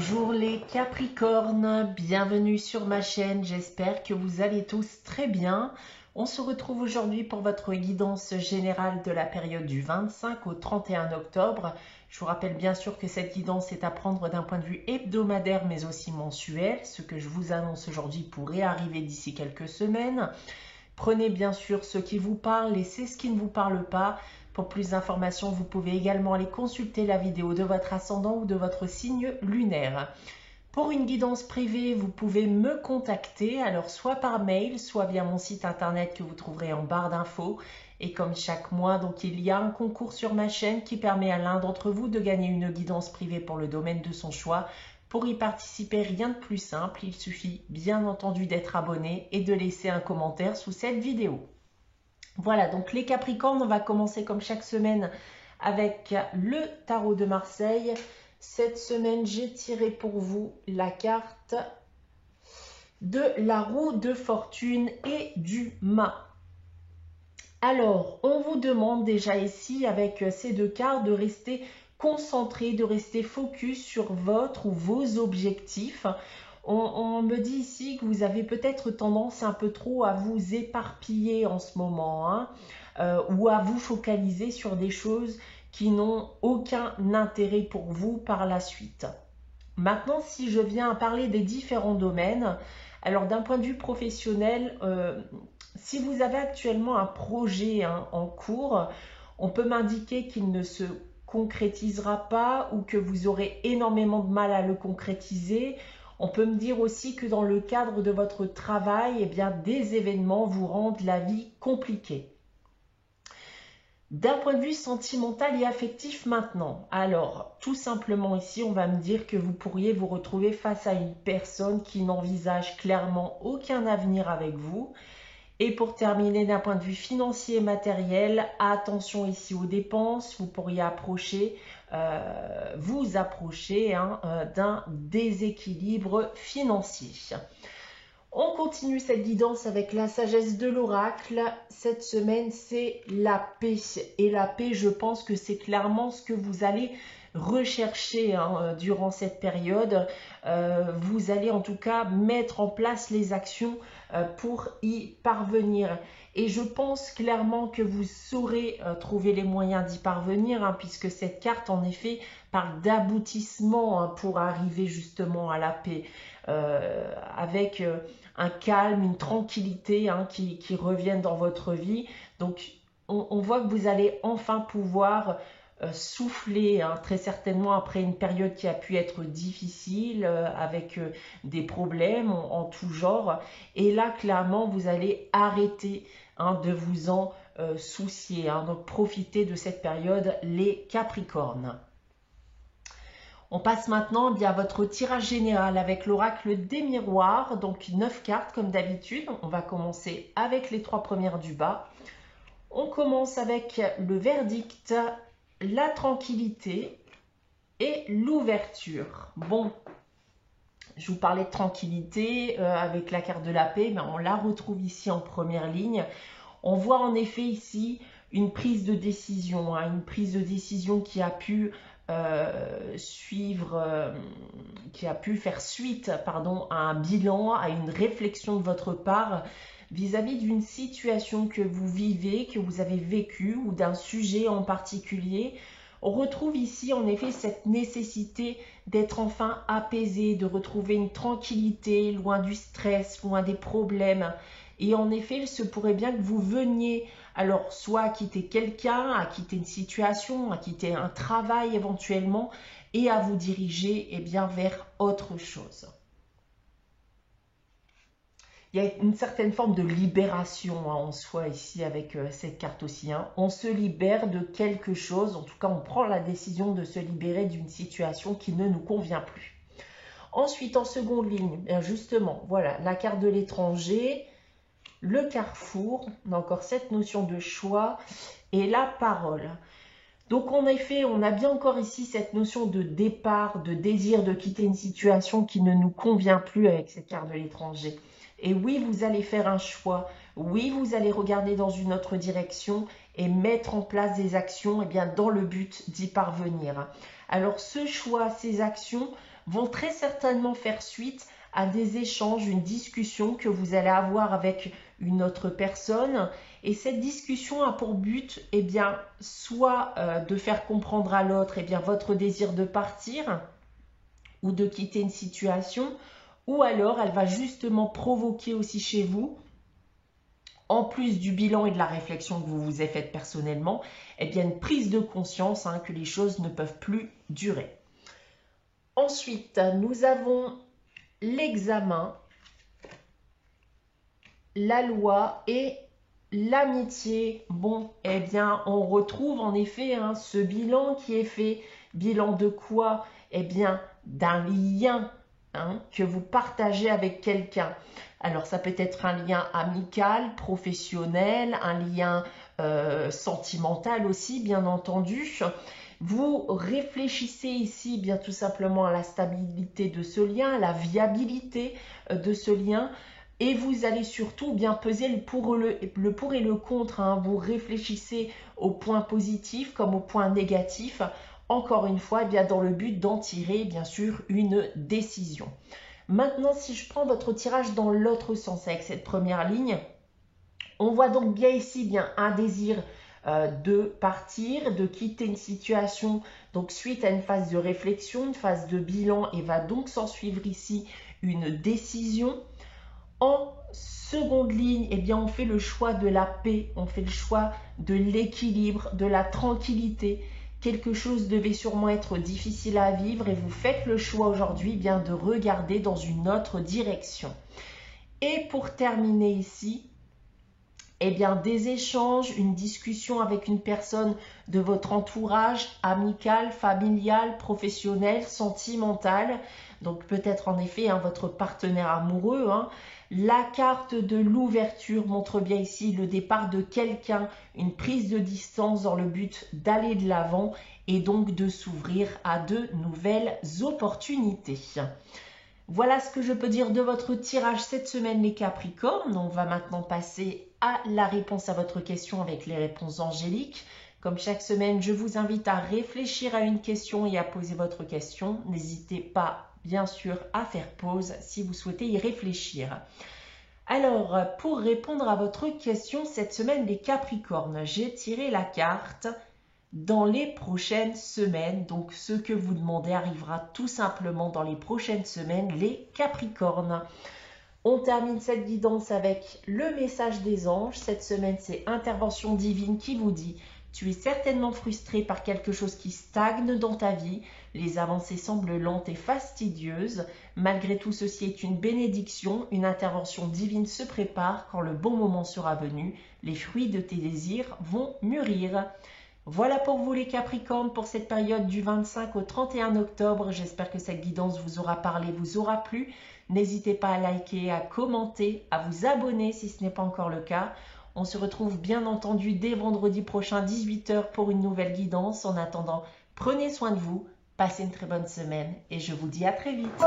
Bonjour les Capricornes, bienvenue sur ma chaîne, j'espère que vous allez tous très bien. On se retrouve aujourd'hui pour votre guidance générale de la période du 25 au 31 octobre. Je vous rappelle bien sûr que cette guidance est à prendre d'un point de vue hebdomadaire mais aussi mensuel. Ce que je vous annonce aujourd'hui pourrait arriver d'ici quelques semaines. Prenez bien sûr ce qui vous parle, laissez ce qui ne vous parle pas. Pour plus d'informations, vous pouvez également aller consulter la vidéo de votre ascendant ou de votre signe lunaire. Pour une guidance privée, vous pouvez me contacter, alors soit par mail, soit via mon site internet que vous trouverez en barre d'infos. Et comme chaque mois, donc il y a un concours sur ma chaîne qui permet à l'un d'entre vous de gagner une guidance privée pour le domaine de son choix. Pour y participer, rien de plus simple, il suffit bien entendu d'être abonné et de laisser un commentaire sous cette vidéo. Voilà, donc les Capricornes, on va commencer comme chaque semaine avec le tarot de Marseille. Cette semaine, j'ai tiré pour vous la carte de la roue de fortune et du mât. Alors, on vous demande déjà ici, avec ces deux cartes, de rester concentré, de rester focus sur votre ou vos objectifs. On me dit ici que vous avez peut-être tendance un peu trop à vous éparpiller en ce moment, hein, ou à vous focaliser sur des choses qui n'ont aucun intérêt pour vous par la suite. Maintenant, si je viens à parler des différents domaines, alors d'un point de vue professionnel, si vous avez actuellement un projet en cours, on peut m'indiquer qu'il ne se concrétisera pas ou que vous aurez énormément de mal à le concrétiser. On peut me dire aussi que dans le cadre de votre travail, eh bien, des événements vous rendent la vie compliquée. D'un point de vue sentimental et affectif maintenant, alors tout simplement ici, on va me dire que vous pourriez vous retrouver face à une personne qui n'envisage clairement aucun avenir avec vous. Et pour terminer, d'un point de vue financier et matériel, attention ici aux dépenses, vous pourriez vous approcher d'un déséquilibre financier. On continue cette guidance avec la sagesse de l'oracle. Cette semaine, c'est la paix. Et la paix, je pense que c'est clairement ce que vous allez rechercher durant cette période. Vous allez en tout cas mettre en place les actions pour y parvenir. Et je pense clairement que vous saurez trouver les moyens d'y parvenir, puisque cette carte, en effet, parle d'aboutissement pour arriver justement à la paix. Avec un calme, une tranquillité qui reviennent dans votre vie. Donc, on voit que vous allez enfin pouvoir souffler, très certainement après une période qui a pu être difficile, avec des problèmes en tout genre. Et là, clairement, vous allez arrêter de vous en soucier. Donc, profitez de cette période, les Capricornes. On passe maintenant à votre tirage général avec l'oracle des miroirs, donc 9 cartes comme d'habitude. On va commencer avec les 3 premières du bas. On commence avec le verdict, la tranquillité et l'ouverture. Bon, je vous parlais de tranquillité avec la carte de la paix, mais on la retrouve ici en première ligne. On voit en effet ici une prise de décision, une prise de décision qui a pu faire suite à un bilan, à une réflexion de votre part vis-à-vis d'une situation que vous vivez, que vous avez vécue ou d'un sujet en particulier. On retrouve ici en effet cette nécessité d'être enfin apaisé, de retrouver une tranquillité, loin du stress, loin des problèmes. Et en effet, il se pourrait bien que vous veniez alors soit à quitter quelqu'un, à quitter une situation, à quitter un travail éventuellement et à vous diriger vers autre chose. Il y a une certaine forme de libération en soi ici avec cette carte aussi. On se libère de quelque chose, en tout cas on prend la décision de se libérer d'une situation qui ne nous convient plus. Ensuite, en seconde ligne, justement, voilà, la carte de l'étranger, le carrefour, on a encore cette notion de choix et la parole. Donc en effet, on a bien encore ici cette notion de départ, de désir de quitter une situation qui ne nous convient plus avec cette carte de l'étranger. Et oui, vous allez faire un choix. Oui, vous allez regarder dans une autre direction et mettre en place des actions dans le but d'y parvenir. Alors ce choix, ces actions vont très certainement faire suite à des échanges, une discussion que vous allez avoir avec une autre personne. Et cette discussion a pour but, eh bien, soit de faire comprendre à l'autre, eh bien, votre désir de partir ou de quitter une situation, ou alors elle va justement provoquer aussi chez vous, en plus du bilan et de la réflexion que vous vous êtes faite personnellement, eh bien, une prise de conscience que les choses ne peuvent plus durer. Ensuite, nous avons l'examen, la loi et l'amitié. Bon, eh bien, on retrouve en effet ce bilan qui est fait. Bilan de quoi? Eh bien, d'un lien que vous partagez avec quelqu'un. Alors, ça peut être un lien amical, professionnel, un lien sentimental aussi, bien entendu. Vous réfléchissez ici bien tout simplement à la stabilité de ce lien, à la viabilité de ce lien. Et vous allez surtout bien peser le pour et le contre. Vous réfléchissez aux points positifs comme aux points négatifs. Encore une fois, bien dans le but d'en tirer bien sûr une décision. Maintenant, si je prends votre tirage dans l'autre sens avec cette première ligne, on voit donc bien ici bien un désir de partir, de quitter une situation, donc suite à une phase de réflexion, une phase de bilan, et va donc s'en suivre ici une décision. En seconde ligne, eh bien, on fait le choix de la paix, on fait le choix de l'équilibre, de la tranquillité. Quelque chose devait sûrement être difficile à vivre et vous faites le choix aujourd'hui bien de regarder dans une autre direction. Et pour terminer ici, eh bien, des échanges, une discussion avec une personne de votre entourage, amical, familial, professionnel, sentimental. Donc peut-être en effet votre partenaire amoureux. La carte de l'ouverture montre bien ici le départ de quelqu'un, une prise de distance dans le but d'aller de l'avant et donc de s'ouvrir à de nouvelles opportunités. Voilà ce que je peux dire de votre tirage cette semaine les Capricornes. On va maintenant passer à la réponse à votre question avec les réponses angéliques. Comme chaque semaine, je vous invite à réfléchir à une question et à poser votre question. N'hésitez pas, bien sûr, à faire pause si vous souhaitez y réfléchir. Alors, pour répondre à votre question cette semaine les Capricornes, j'ai tiré la carte dans les prochaines semaines. Donc, ce que vous demandez arrivera tout simplement dans les prochaines semaines, les Capricornes. On termine cette guidance avec le message des anges. Cette semaine, c'est Intervention divine qui vous dit « Tu es certainement frustré par quelque chose qui stagne dans ta vie. Les avancées semblent lentes et fastidieuses. Malgré tout, ceci est une bénédiction. Une intervention divine se prépare. Quand le bon moment sera venu, les fruits de tes désirs vont mûrir. » Voilà pour vous les Capricornes pour cette période du 25 au 31 octobre. J'espère que cette guidance vous aura parlé, vous aura plu. N'hésitez pas à liker, à commenter, à vous abonner si ce n'est pas encore le cas. On se retrouve bien entendu dès vendredi prochain 18 h pour une nouvelle guidance. En attendant, prenez soin de vous, passez une très bonne semaine et je vous dis à très vite.